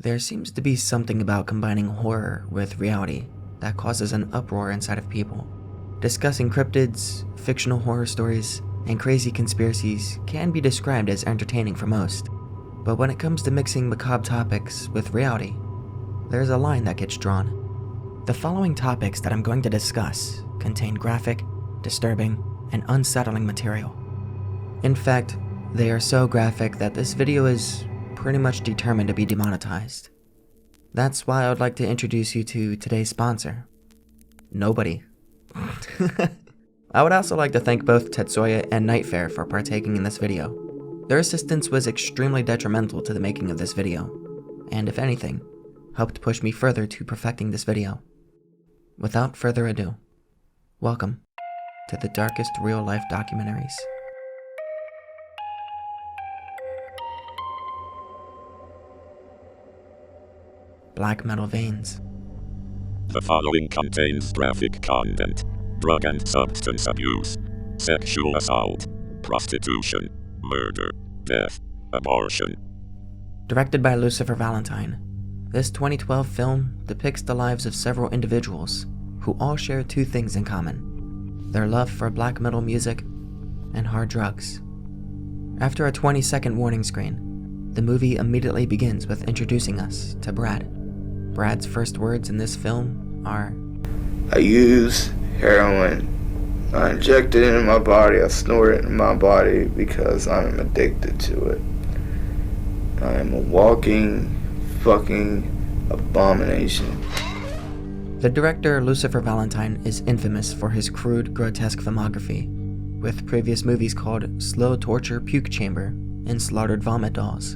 There seems to be something about combining horror with reality that causes an uproar inside of people. Discussing cryptids, fictional horror stories, and crazy conspiracies can be described as entertaining for most. But when it comes to mixing macabre topics with reality, there's a line that gets drawn. The following topics that I'm going to discuss contain graphic, disturbing, and unsettling material. In fact, they are so graphic that this video is pretty much determined to be demonetized. That's why I would like to introduce you to today's sponsor, nobody. I would also like to thank both Tetsuya and Nightfair for partaking in this video. Their assistance was extremely detrimental to the making of this video, and if anything, helped push me further to perfecting this video. Without further ado, welcome to the darkest real-life documentaries. Black metal veins. The following contains graphic content, drug and substance abuse, sexual assault, prostitution, murder, death, abortion. Directed by Lucifer Valentine, this 2012 film depicts the lives of several individuals who all share two things in common: their love for black metal music and hard drugs. After a 20-second warning screen, the movie immediately begins with introducing us to Brad. Brad's first words in this film are, I use heroin. I inject it into my body. I snort it in my body because I'm addicted to it. I am a walking fucking abomination. The director, Lucifer Valentine, is infamous for his crude, grotesque filmography, with previous movies called Slow Torture Puke Chamber and Slaughtered Vomit Dolls.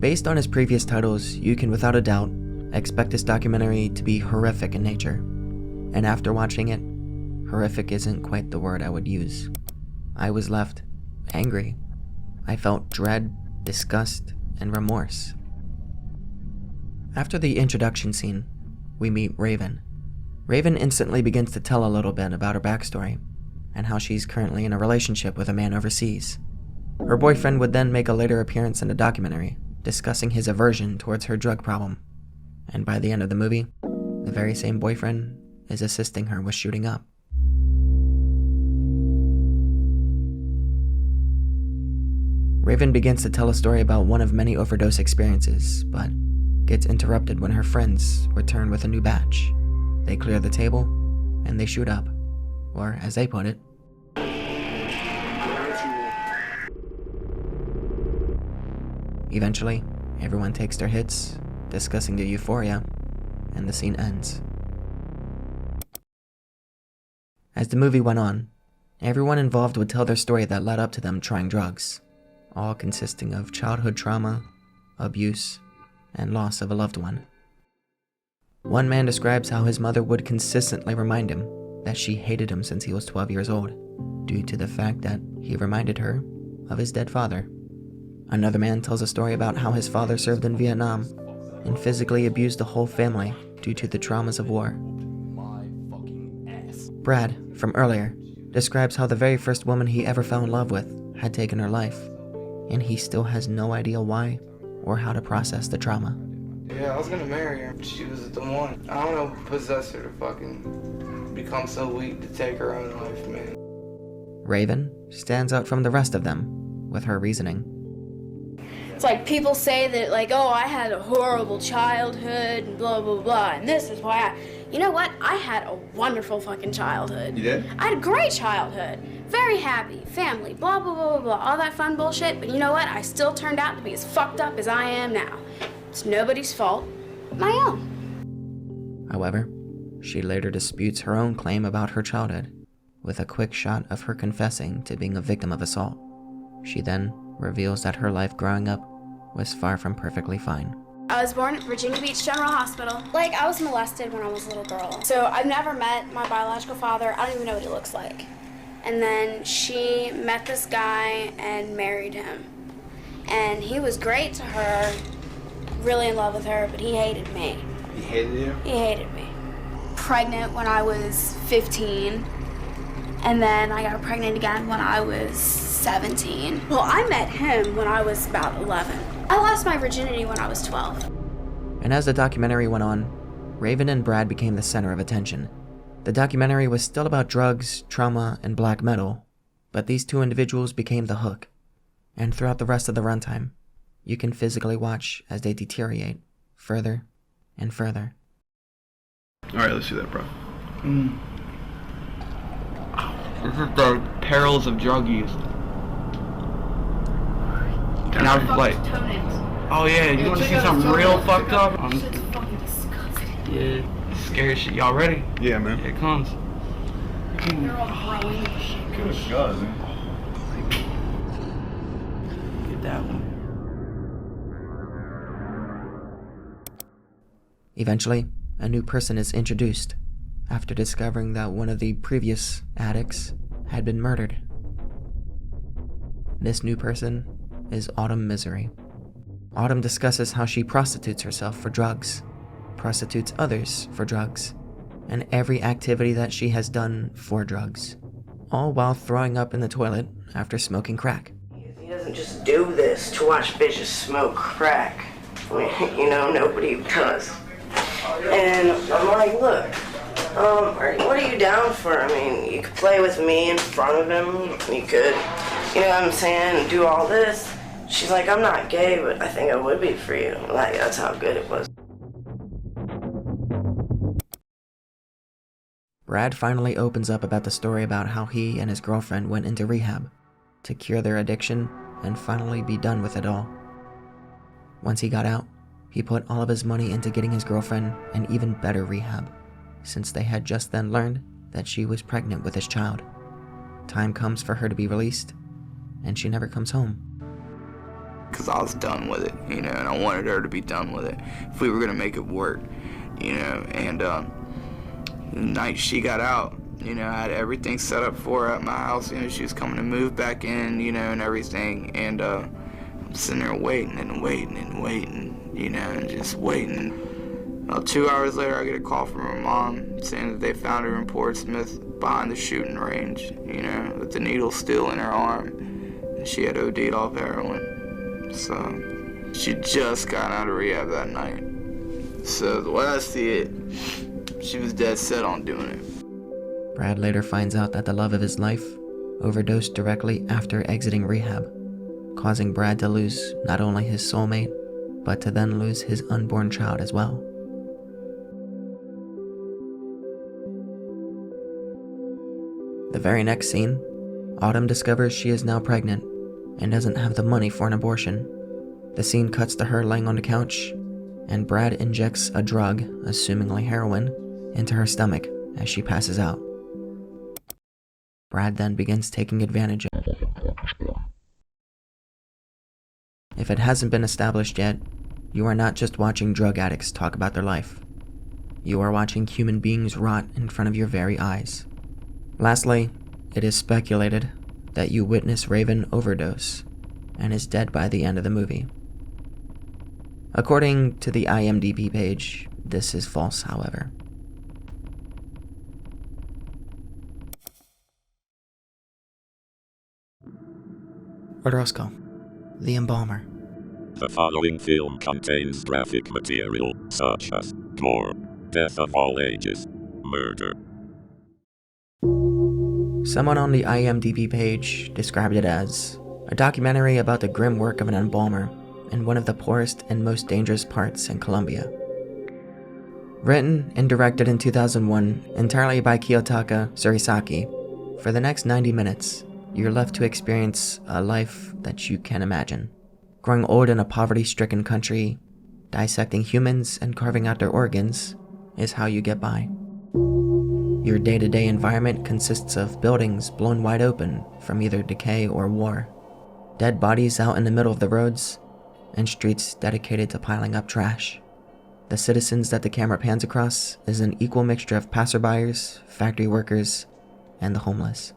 Based on his previous titles, you can without a doubt expect this documentary to be horrific in nature. And after watching it, horrific isn't quite the word I would use. I was left angry. I felt dread, disgust, and remorse. After the introduction scene, we meet Raven. Raven instantly begins to tell a little bit about her backstory, and how she's currently in a relationship with a man overseas. Her boyfriend would then make a later appearance in the documentary, discussing his aversion towards her drug problem. And by the end of the movie, the very same boyfriend is assisting her with shooting up. Raven begins to tell a story about one of many overdose experiences, but gets interrupted when her friends return with a new batch. They clear the table, and they shoot up. Or, as they put it, eventually, everyone takes their hits, discussing the euphoria, and the scene ends. As the movie went on, everyone involved would tell their story that led up to them trying drugs, all consisting of childhood trauma, abuse, and loss of a loved one. One man describes how his mother would consistently remind him that she hated him since he was 12 years old, due to the fact that he reminded her of his dead father. Another man tells a story about how his father served in Vietnam and physically abused the whole family due to the traumas of war. Brad, from earlier, describes how the very first woman he ever fell in love with had taken her life, and he still has no idea why or how to process the trauma. Yeah, I was gonna marry her. She was the one. I don't know what possessed her to fucking become so weak to take her own life, man. Raven stands out from the rest of them with her reasoning. It's like people say that, like, oh, I had a horrible childhood and blah, blah, blah, and this is why you know what? I had a wonderful fucking childhood. You did? I had a great childhood. Very happy, family, blah, blah, blah, blah, blah, all that fun bullshit, but you know what? I still turned out to be as fucked up as I am now. It's nobody's fault, my own. However, she later disputes her own claim about her childhood, with a quick shot of her confessing to being a victim of assault. She then reveals that her life growing up was far from perfectly fine. I was born at Virginia Beach General Hospital. Like, I was molested when I was a little girl. So I've never met my biological father. I don't even know what he looks like. And then she met this guy and married him. And he was great to her, really in love with her, but he hated me. He hated you? He hated me. Pregnant when I was 15. And then I got pregnant again when I was 17. Well, I met him when I was about 11. I lost my virginity when I was 12. And as the documentary went on, Raven and Brad became the center of attention. The documentary was still about drugs, trauma, and black metal, but these two individuals became the hook. And throughout the rest of the runtime, you can physically watch as they deteriorate further and further. Alright, let's do that, bro. This is the perils of drug use. And I was like, oh yeah, you want to see something real fucked up? Shit's fucking disgusting. Yeah, scary shit. Y'all ready? Yeah, man. Here it comes. They're all growing. Good God, man. Get that one. Eventually, a new person is introduced after discovering that one of the previous addicts had been murdered. This new person is Autumn Misery. Autumn discusses how she prostitutes herself for drugs, prostitutes others for drugs, and every activity that she has done for drugs, all while throwing up in the toilet after smoking crack. He doesn't just do this to watch bitches smoke crack. I mean, you know, nobody does. And I'm like, look, what are you down for? I mean, you could play with me in front of him. You could, you know what I'm saying, do all this. She's like, I'm not gay, but I think I would be for you. Like, that's how good it was. Brad finally opens up about the story about how he and his girlfriend went into rehab to cure their addiction and finally be done with it all. Once he got out, he put all of his money into getting his girlfriend an even better rehab, since they had just then learned that she was pregnant with his child. Time comes for her to be released, and she never comes home. Because I was done with it, you know, and I wanted her to be done with it if we were going to make it work, you know. And the night she got out, you know, I had everything set up for her at my house. You know, she was coming to move back in, you know, and everything. And I'm sitting there waiting and waiting and waiting, you know, and just waiting. 2 hours later, I get a call from her mom saying that they found her in Portsmouth behind the shooting range, you know, with the needle still in her arm. And she had OD'd off heroin. So, she just got out of rehab that night. So, the way I see it, she was dead set on doing it. Brad later finds out that the love of his life overdosed directly after exiting rehab, causing Brad to lose not only his soulmate, but to then lose his unborn child as well. The very next scene, Autumn discovers she is now pregnant and doesn't have the money for an abortion. The scene cuts to her laying on the couch, and Brad injects a drug, assumingly heroin, into her stomach as she passes out. Brad then begins taking advantage of it. If it hasn't been established yet, you are not just watching drug addicts talk about their life. You are watching human beings rot in front of your very eyes. Lastly, it is speculated that you witness Raven overdose and is dead by the end of the movie. According to the IMDb page, this is false, however. Orozco The Embalmer. The following film contains graphic material such as gore, death of all ages, murder. Someone on the IMDb page described it as a documentary about the grim work of an embalmer in one of the poorest and most dangerous parts in Colombia. Written and directed in 2001 entirely by Kiyotaka Surisaki, for the next 90 minutes, you're left to experience a life that you can imagine. Growing old in a poverty-stricken country, dissecting humans and carving out their organs is how you get by. Your day-to-day environment consists of buildings blown wide open from either decay or war, dead bodies out in the middle of the roads, and streets dedicated to piling up trash. The citizens that the camera pans across is an equal mixture of passerbyers, factory workers, and the homeless.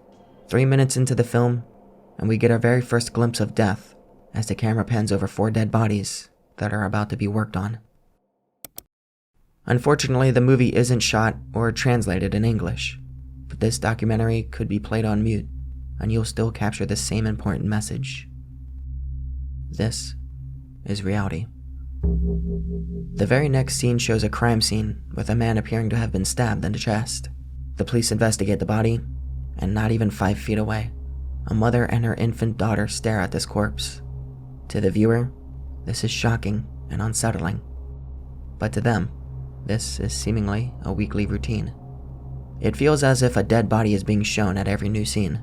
3 minutes into the film, and we get our very first glimpse of death as the camera pans over 4 dead bodies that are about to be worked on. Unfortunately, the movie isn't shot or translated in English, but this documentary could be played on mute, and you'll still capture the same important message. This is reality. The very next scene shows a crime scene with a man appearing to have been stabbed in the chest. The police investigate the body, and not even 5 feet away, a mother and her infant daughter stare at this corpse. To the viewer, this is shocking and unsettling, but to them, this is seemingly a weekly routine. It feels as if a dead body is being shown at every new scene,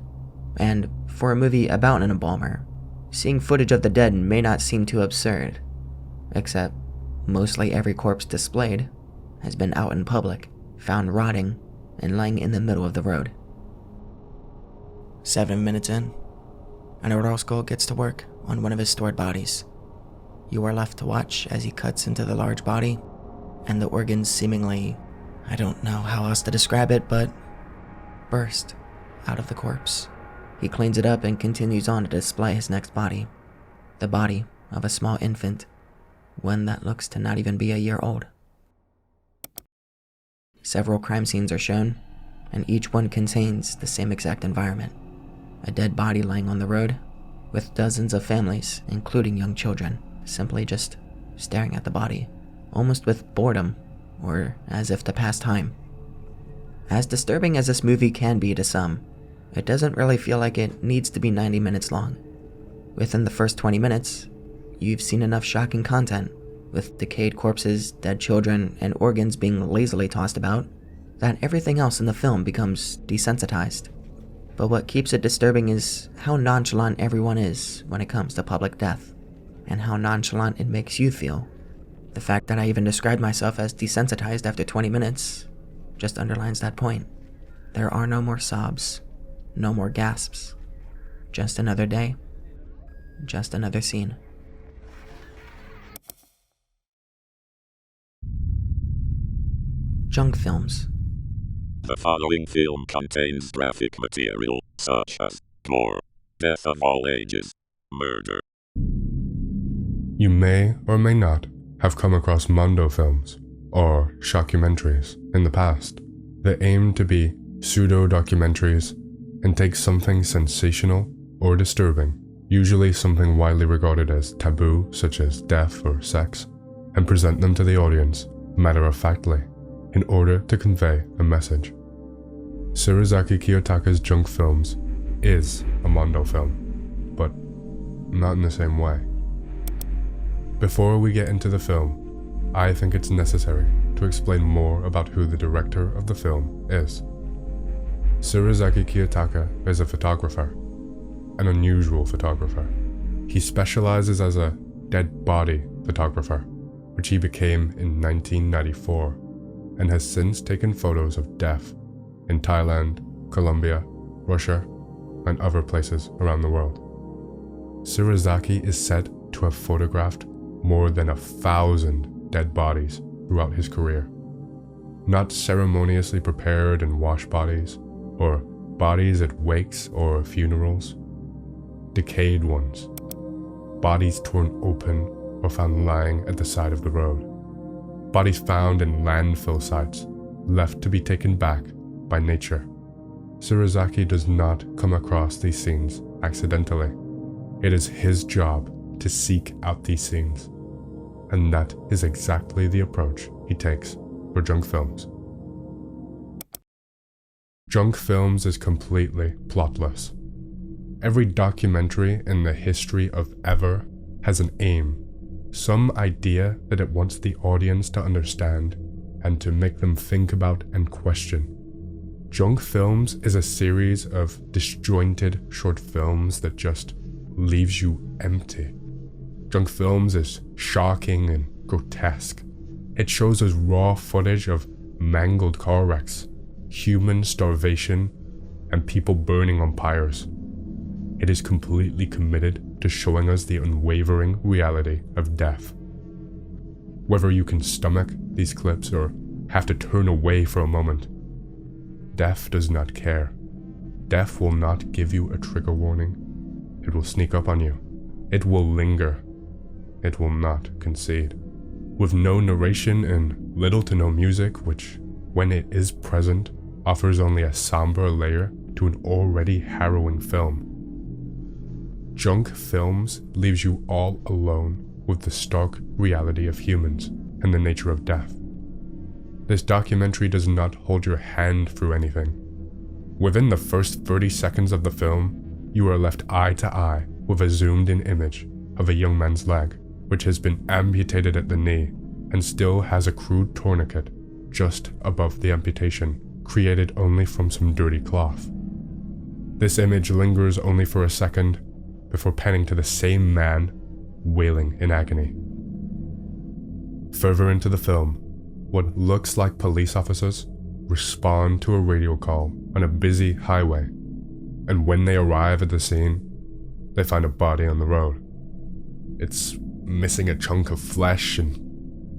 and for a movie about an embalmer, seeing footage of the dead may not seem too absurd, except mostly every corpse displayed has been out in public, found rotting and lying in the middle of the road. 7 minutes in, and Orozco gets to work on one of his stored bodies. You are left to watch as he cuts into the large body, and the organs seemingly, I don't know how else to describe it, but burst out of the corpse. He cleans it up and continues on to display his next body, the body of a small infant, one that looks to not even be a year old. Several crime scenes are shown, and each one contains the same exact environment. A dead body lying on the road, with dozens of families, including young children, simply just staring at the body, almost with boredom, or as if to pass time. As disturbing as this movie can be to some, it doesn't really feel like it needs to be 90 minutes long. Within the first 20 minutes, you've seen enough shocking content, with decayed corpses, dead children, and organs being lazily tossed about, that everything else in the film becomes desensitized. But what keeps it disturbing is how nonchalant everyone is when it comes to public death, and how nonchalant it makes you feel. The fact that I even described myself as desensitized after 20 minutes just underlines that point. There are no more sobs, no more gasps. Just another day, just another scene. Junk films. The following film contains graphic material such as gore, death of all ages, murder. You may or may not have come across Mondo films or documentaries in the past that aim to be pseudo-documentaries and take something sensational or disturbing, usually something widely regarded as taboo such as death or sex, and present them to the audience matter-of-factly in order to convey a message. Tsuruzaki Kiyotaka's junk films is a Mondo film, but not in the same way. Before we get into the film, I think it's necessary to explain more about who the director of the film is. Tsuruzaki Kiyotaka is a photographer, an unusual photographer. He specializes as a dead body photographer, which he became in 1994, and has since taken photos of death in Thailand, Colombia, Russia, and other places around the world. Tsuruzaki is said to have photographed more than 1,000 dead bodies throughout his career. Not ceremoniously prepared and washed bodies, or bodies at wakes or funerals. Decayed ones. Bodies torn open or found lying at the side of the road. Bodies found in landfill sites, left to be taken back by nature. Tsuruzaki does not come across these scenes accidentally. It is his job to seek out these scenes, and that is exactly the approach he takes for junk films. Junk films is completely plotless. Every documentary in the history of ever has an aim, some idea that it wants the audience to understand and to make them think about and question. Junk films is a series of disjointed short films that just leaves you empty. Junk films is shocking and grotesque. It shows us raw footage of mangled car wrecks, human starvation, and people burning on pyres. It is completely committed to showing us the unwavering reality of death. Whether you can stomach these clips or have to turn away for a moment, death does not care. Death will not give you a trigger warning. It will sneak up on you. It will linger. It will not concede. With no narration and little to no music, which, when it is present, offers only a somber layer to an already harrowing film. Junk Films leaves you all alone with the stark reality of humans and the nature of death. This documentary does not hold your hand through anything. Within the first 30 seconds of the film, you are left eye to eye with a zoomed-in image of a young man's leg, which has been amputated at the knee and still has a crude tourniquet just above the amputation, created only from some dirty cloth. This image lingers only for a second before panning to the same man wailing in agony. Further into the film, what looks like police officers respond to a radio call on a busy highway, and when they arrive at the scene, they find a body on the road. It's missing a chunk of flesh and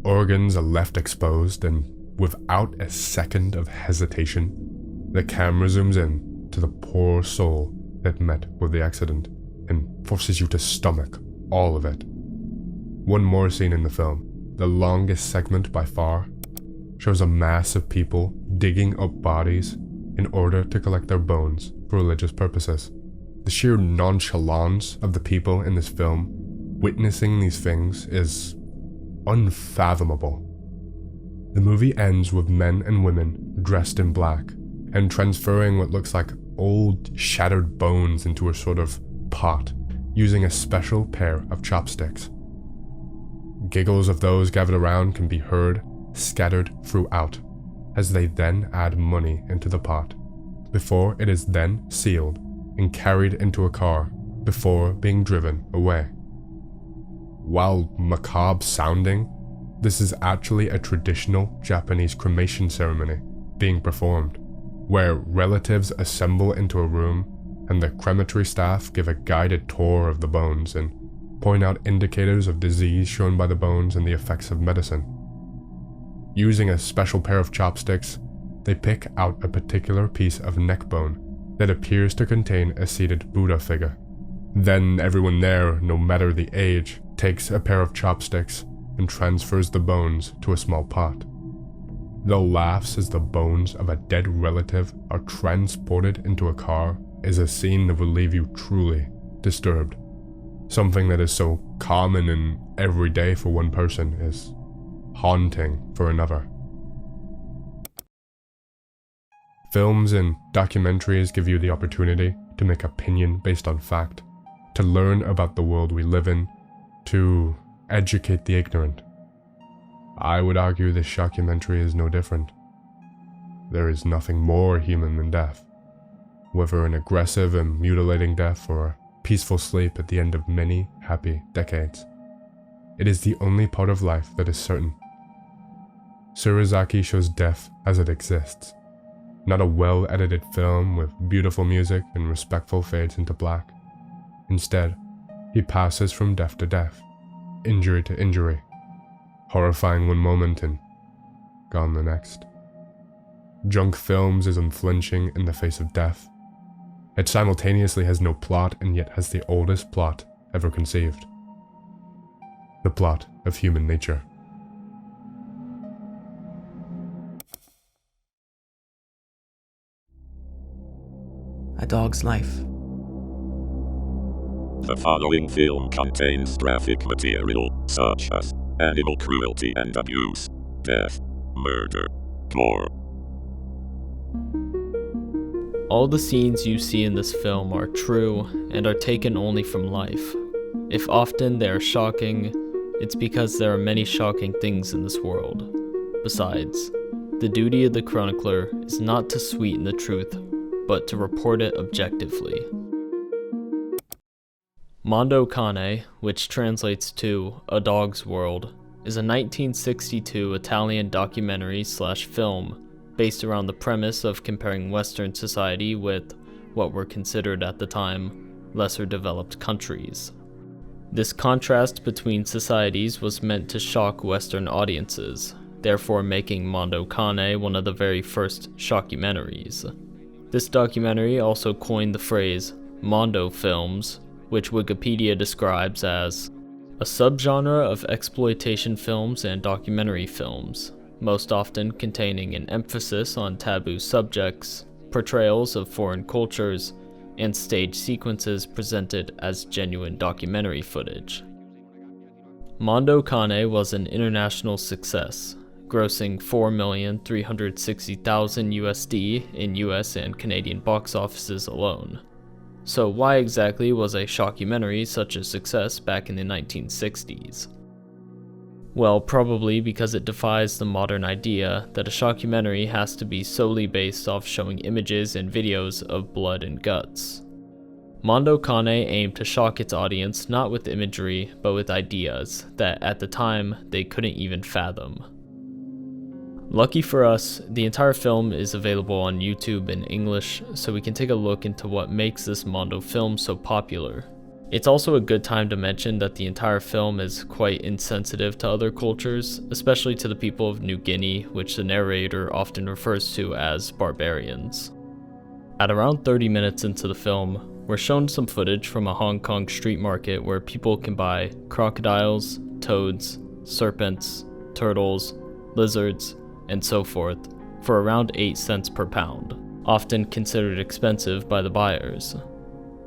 organs are left exposed, and without a second of hesitation, the camera zooms in to the poor soul that met with the accident and forces you to stomach all of it. One more scene in the film, the longest segment by far, shows a mass of people digging up bodies in order to collect their bones for religious purposes. The sheer nonchalance of the people in this film witnessing these things is unfathomable. The movie ends with men and women dressed in black and transferring what looks like old, shattered bones into a sort of pot using a special pair of chopsticks. Giggles of those gathered around can be heard scattered throughout as they then add money into the pot, before it is then sealed and carried into a car before being driven away. While macabre sounding, this is actually a traditional Japanese cremation ceremony being performed, where relatives assemble into a room and the crematory staff give a guided tour of the bones and point out indicators of disease shown by the bones and the effects of medicine. Using a special pair of chopsticks, they pick out a particular piece of neck bone that appears to contain a seated Buddha figure. Then everyone there, no matter the age, takes a pair of chopsticks and transfers the bones to a small pot. The laughs as the bones of a dead relative are transported into a car is a scene that will leave you truly disturbed. Something that is so common and everyday for one person is haunting for another. Films and documentaries give you the opportunity to make opinion based on fact, to learn about the world we live in, to educate the ignorant. I would argue this shockumentary is no different. There is nothing more human than death, whether an aggressive and mutilating death or a peaceful sleep at the end of many happy decades. It is the only part of life that is certain. Surazaki shows death as it exists, not a well-edited film with beautiful music and respectful fades into black. Instead, he passes from death to death, injury to injury, horrifying one moment and gone the next. Junk Films is unflinching in the face of death. It simultaneously has no plot and yet has the oldest plot ever conceived. The plot of human nature. A Dog's Life. The following film contains graphic material such as animal cruelty and abuse, death, murder, gore. All the scenes you see in this film are true and are taken only from life. If often they are shocking, it's because there are many shocking things in this world. Besides, the duty of the chronicler is not to sweeten the truth, but to report it objectively. Mondo Cane, which translates to A Dog's World, is a 1962 Italian documentary/film based around the premise of comparing Western society with what were considered at the time lesser developed countries. This contrast between societies was meant to shock Western audiences, therefore making Mondo Kane one of the very first shockumentaries. This documentary also coined the phrase Mondo films, which Wikipedia describes as a subgenre of exploitation films and documentary films, most often containing an emphasis on taboo subjects, portrayals of foreign cultures, and stage sequences presented as genuine documentary footage. Mondo Kane was an international success, grossing $4,360,000 USD in US and Canadian box offices alone. So why exactly was a shockumentary such a success back in the 1960s? Well, probably because it defies the modern idea that a shockumentary has to be solely based off showing images and videos of blood and guts. Mondo Kane aimed to shock its audience not with imagery, but with ideas that at the time they couldn't even fathom. Lucky for us, the entire film is available on YouTube in English, so we can take a look into what makes this Mondo film so popular. It's also a good time to mention that the entire film is quite insensitive to other cultures, especially to the people of New Guinea, which the narrator often refers to as barbarians. At around 30 minutes into the film, we're shown some footage from a Hong Kong street market where people can buy crocodiles, toads, serpents, turtles, lizards, and so forth for around 8 cents per pound, often considered expensive by the buyers.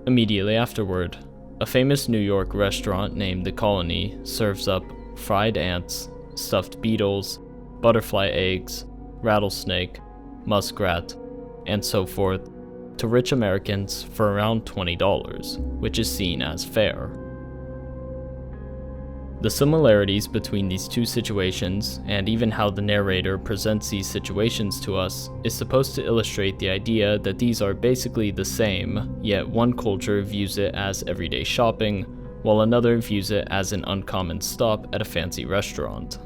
Immediately afterward, a famous New York restaurant named The Colony serves up fried ants, stuffed beetles, butterfly eggs, rattlesnake, muskrat, and so forth to rich Americans for around $20, which is seen as fair. The similarities between these two situations, and even how the narrator presents these situations to us, is supposed to illustrate the idea that these are basically the same, yet one culture views it as everyday shopping, while another views it as an uncommon stop at a fancy restaurant.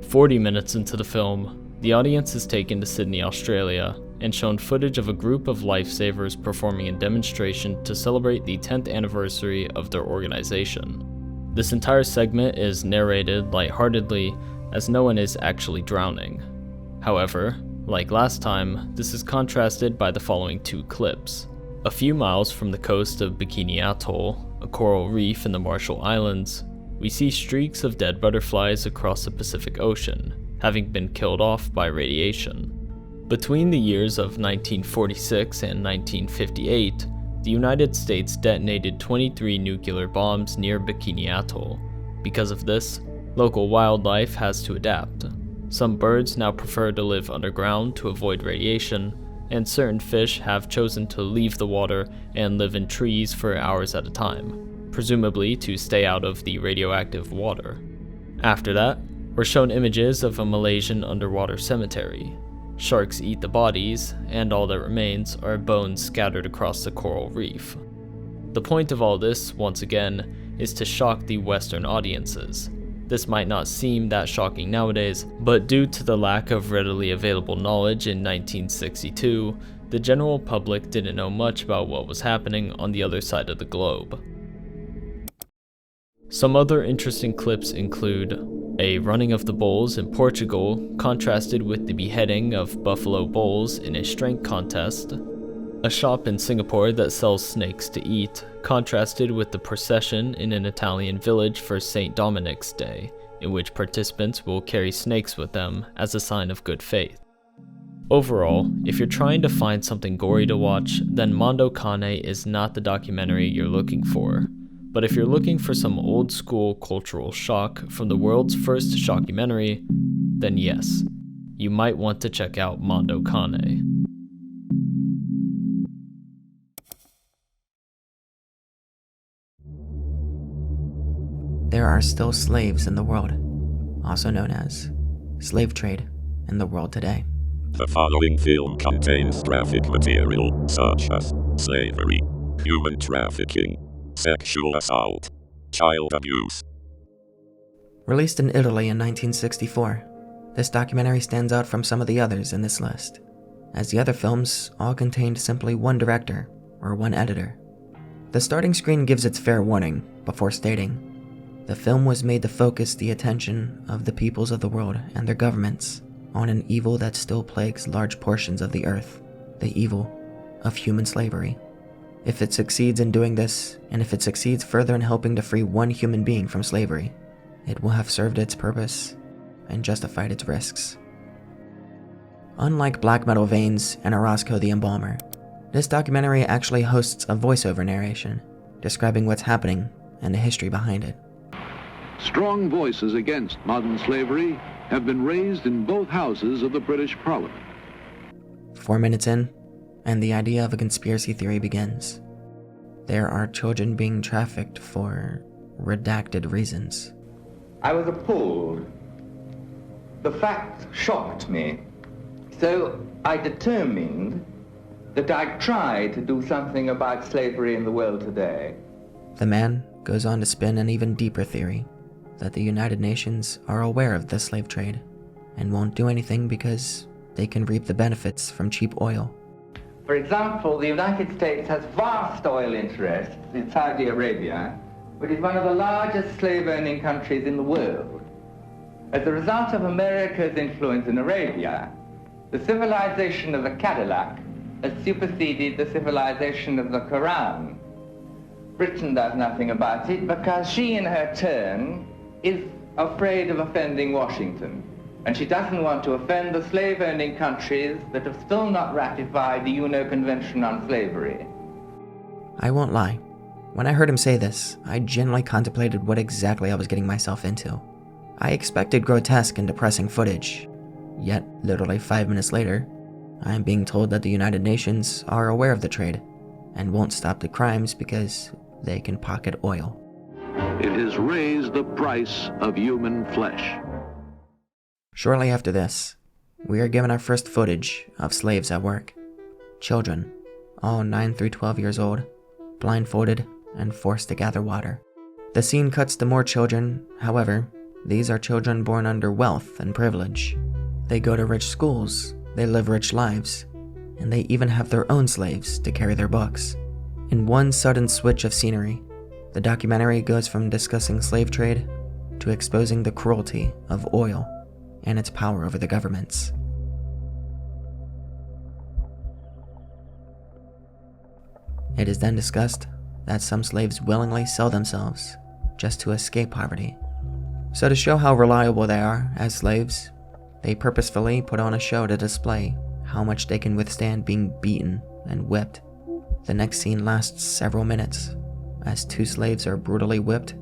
40 minutes into the film, the audience is taken to Sydney, Australia, and shown footage of a group of lifesavers performing a demonstration to celebrate the 10th anniversary of their organization. This entire segment is narrated lightheartedly, as no one is actually drowning. However, like last time, this is contrasted by the following two clips. A few miles from the coast of Bikini Atoll, a coral reef in the Marshall Islands, we see streaks of dead butterflies across the Pacific Ocean, having been killed off by radiation. Between the years of 1946 and 1958, the United States detonated 23 nuclear bombs near Bikini Atoll. Because of this, local wildlife has to adapt. Some birds now prefer to live underground to avoid radiation, and certain fish have chosen to leave the water and live in trees for hours at a time, presumably to stay out of the radioactive water. After that, we're shown images of a Malaysian underwater cemetery. Sharks eat the bodies, and all that remains are bones scattered across the coral reef. The point of all this, once again, is to shock the Western audiences. This might not seem that shocking nowadays, but due to the lack of readily available knowledge in 1962, the general public didn't know much about what was happening on the other side of the globe. Some other interesting clips include a running of the bulls in Portugal contrasted with the beheading of buffalo bulls in a strength contest, a shop in Singapore that sells snakes to eat contrasted with the procession in an Italian village for St. Dominic's Day, in which participants will carry snakes with them as a sign of good faith. Overall, if you're trying to find something gory to watch, then Mondo Kane is not the documentary you're looking for. But if you're looking for some old school cultural shock from the world's first shockumentary, then yes, you might want to check out Mondo Kane. There are still slaves in the world, also known as slave trade in the world today. The following film contains graphic material such as slavery, human trafficking, sexual assault, child abuse. Released in Italy in 1964, this documentary stands out from some of the others in this list, as the other films all contained simply one director or one editor. The starting screen gives its fair warning, before stating, "The film was made to focus the attention of the peoples of the world and their governments on an evil that still plagues large portions of the earth, the evil of human slavery. If it succeeds in doing this, and if it succeeds further in helping to free one human being from slavery, it will have served its purpose and justified its risks." Unlike Black Metal Veins and Orozco the Embalmer, this documentary actually hosts a voiceover narration describing what's happening and the history behind it. Strong voices against modern slavery have been raised in both houses of the British Parliament. 4 minutes in, and the idea of a conspiracy theory begins. There are children being trafficked for redacted reasons. I was appalled. The fact shocked me. So I determined that I'd try to do something about slavery in the world today. The man goes on to spin an even deeper theory, that the United Nations are aware of the slave trade and won't do anything because they can reap the benefits from cheap oil. For example, the United States has vast oil interests in Saudi Arabia, which is one of the largest slave-owning countries in the world. As a result of America's influence in Arabia, the civilization of the Cadillac has superseded the civilization of the Quran. Britain does nothing about it because she, in her turn, is afraid of offending Washington. And she doesn't want to offend the slave-owning countries that have still not ratified the UNO Convention on Slavery. I won't lie. When I heard him say this, I genuinely contemplated what exactly I was getting myself into. I expected grotesque and depressing footage, yet literally 5 minutes later, I am being told that the United Nations are aware of the trade and won't stop the crimes because they can pocket oil. It has raised the price of human flesh. Shortly after this, we are given our first footage of slaves at work. Children, all 9 through 12 years old, blindfolded and forced to gather water. The scene cuts to more children, however, these are children born under wealth and privilege. They go to rich schools, they live rich lives, and they even have their own slaves to carry their books. In one sudden switch of scenery, the documentary goes from discussing slave trade to exposing the cruelty of oil and its power over the governments. It is then discussed that some slaves willingly sell themselves just to escape poverty. So to show how reliable they are as slaves, they purposefully put on a show to display how much they can withstand being beaten and whipped. The next scene lasts several minutes as 2 slaves are brutally whipped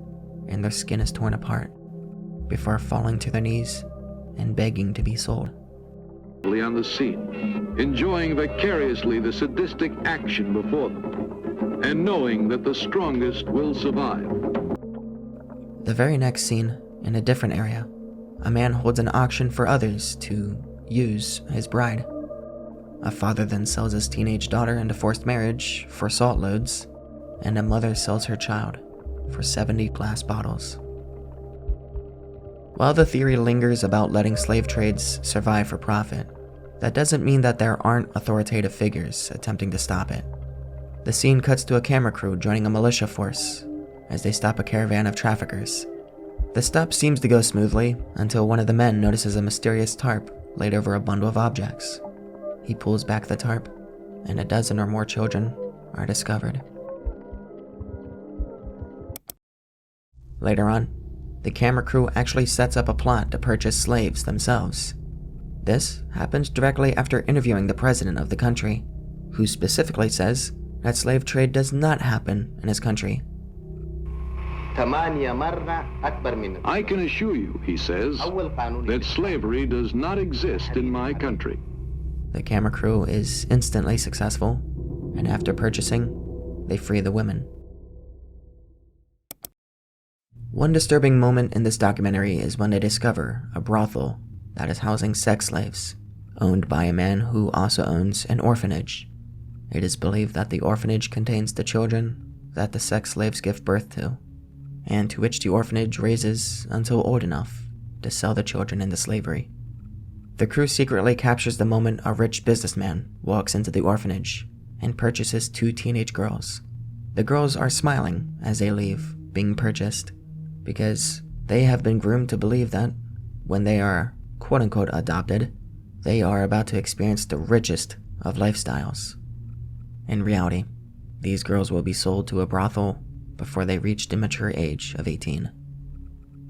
and their skin is torn apart before falling to their knees and begging to be sold. On the scene, enjoying vicariously the sadistic action before them, and knowing that the strongest will survive. The very next scene, in a different area, a man holds an auction for others to use his bride. A father then sells his teenage daughter into forced marriage for salt loads, and a mother sells her child for 70 glass bottles. While the theory lingers about letting slave trades survive for profit, that doesn't mean that there aren't authoritative figures attempting to stop it. The scene cuts to a camera crew joining a militia force as they stop a caravan of traffickers. The stop seems to go smoothly until one of the men notices a mysterious tarp laid over a bundle of objects. He pulls back the tarp, and a dozen or more children are discovered. Later on, the camera crew actually sets up a plot to purchase slaves themselves. This happens directly after interviewing the president of the country, who specifically says that slave trade does not happen in his country. I can assure you, he says, that slavery does not exist in my country. The camera crew is instantly successful, and after purchasing, they free the women. One disturbing moment in this documentary is when they discover a brothel that is housing sex slaves, owned by a man who also owns an orphanage. It is believed that the orphanage contains the children that the sex slaves give birth to, and to which the orphanage raises until old enough to sell the children into slavery. The crew secretly captures the moment a rich businessman walks into the orphanage and purchases 2 teenage girls. The girls are smiling as they leave, being purchased, because they have been groomed to believe that when they are quote-unquote adopted, they are about to experience the richest of lifestyles. In reality, these girls will be sold to a brothel before they reach the mature age of 18.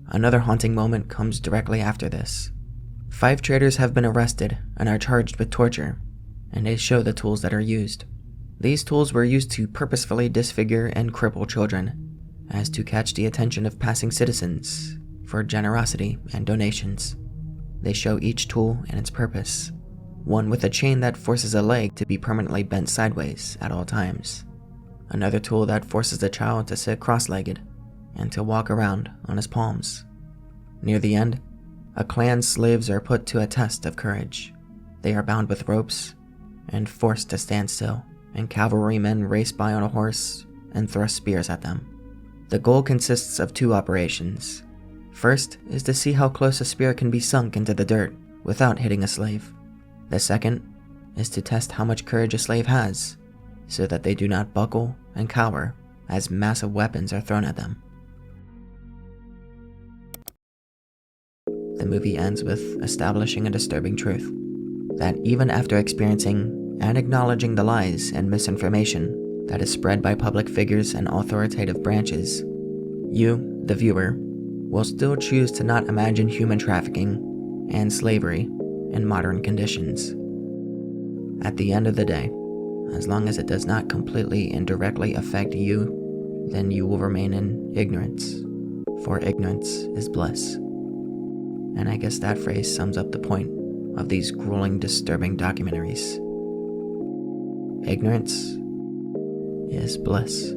Another haunting moment comes directly after this. 5 traders have been arrested and are charged with torture, and they show the tools that are used. These tools were used to purposefully disfigure and cripple children, as to catch the attention of passing citizens for generosity and donations. They show each tool and its purpose. One with a chain that forces a leg to be permanently bent sideways at all times. Another tool that forces the child to sit cross-legged and to walk around on his palms. Near the end, a clan's slaves are put to a test of courage. They are bound with ropes and forced to stand still, and cavalrymen race by on a horse and thrust spears at them. The goal consists of 2 operations. First is to see how close a spear can be sunk into the dirt without hitting a slave. The second is to test how much courage a slave has, so that they do not buckle and cower as massive weapons are thrown at them. The movie ends with establishing a disturbing truth, that even after experiencing and acknowledging the lies and misinformation that is spread by public figures and authoritative branches, you, the viewer, will still choose to not imagine human trafficking and slavery in modern conditions. At the end of the day, as long as it does not completely and directly affect you, then you will remain in ignorance, for ignorance is bliss. And I guess that phrase sums up the point of these grueling, disturbing documentaries. Ignorance is bliss.